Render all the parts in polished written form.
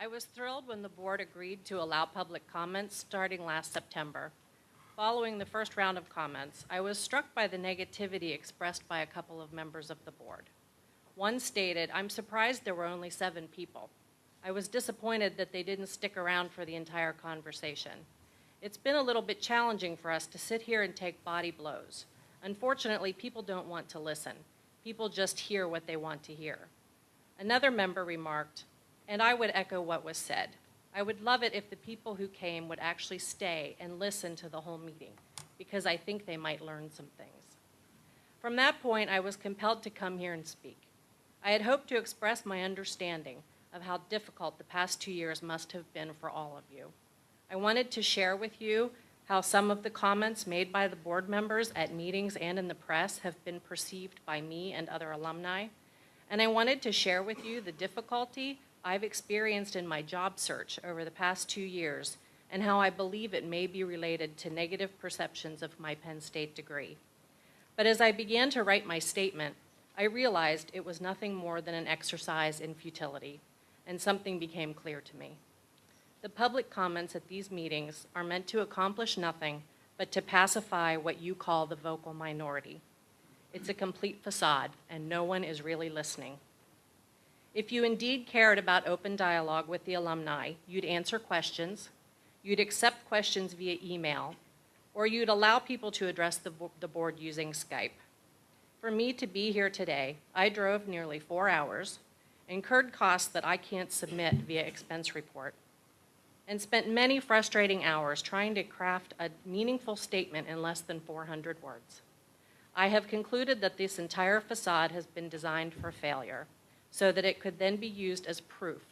I was thrilled when the board agreed to allow public comments starting last September. Following the first round of comments, I was struck by the negativity expressed by a couple of members of the board. One stated, "I'm surprised there were only 7 people. I was disappointed that they didn't stick around for the entire conversation. It's been a little bit challenging for us to sit here and take body blows. Unfortunately, people don't want to listen. People just hear what they want to hear." Another member remarked, and I would echo what was said, "I would love it if the people who came would actually stay and listen to the whole meeting, because I think they might learn some things." From that point, I was compelled to come here and speak. I had hoped to express my understanding of how difficult the past 2 years must have been for all of you. I wanted to share with you how some of the comments made by the board members at meetings and in the press have been perceived by me and other alumni. And I wanted to share with you the difficulty I've experienced in my job search over the past 2 years and how I believe it may be related to negative perceptions of my Penn State degree. But as I began to write my statement, I realized it was nothing more than an exercise in futility, and something became clear to me. The public comments at these meetings are meant to accomplish nothing but to pacify what you call the vocal minority. It's a complete facade, and no one is really listening. If you indeed cared about open dialogue with the alumni, you'd answer questions, you'd accept questions via email, or you'd allow people to address the board using Skype. For me to be here today, I drove nearly 4 hours, incurred costs that I can't submit via expense report, and spent many frustrating hours trying to craft a meaningful statement in less than 400 words. I have concluded that this entire facade has been designed for failure, so that it could then be used as proof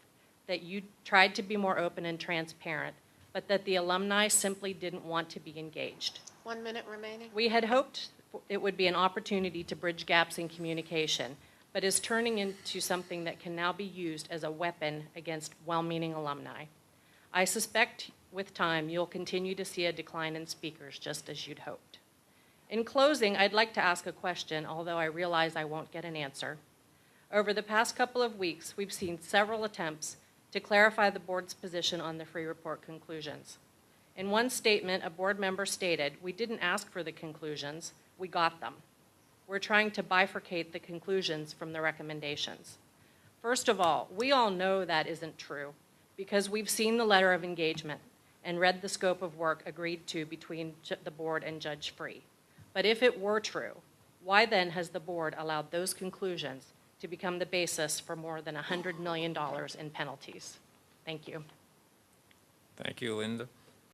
that you tried to be more open and transparent, but that the alumni simply didn't want to be engaged. 1 minute remaining. We had hoped it would be an opportunity to bridge gaps in communication, but is turning into something that can now be used as a weapon against well-meaning alumni. I suspect with time you'll continue to see a decline in speakers, just as you'd hoped. In closing, I'd like to ask a question, although I realize I won't get an answer. Over the past couple of weeks, we've seen several attempts to clarify the board's position on the free report conclusions. In one statement, a board member stated, "We didn't ask for the conclusions, we got them. We're trying to bifurcate the conclusions from the recommendations." First of all, we all know that isn't true because we've seen the letter of engagement and read the scope of work agreed to between the board and Judge Free. But if it were true, why then has the board allowed those conclusions to become the basis for more than $100 million in penalties? Thank you. Thank you, Linda.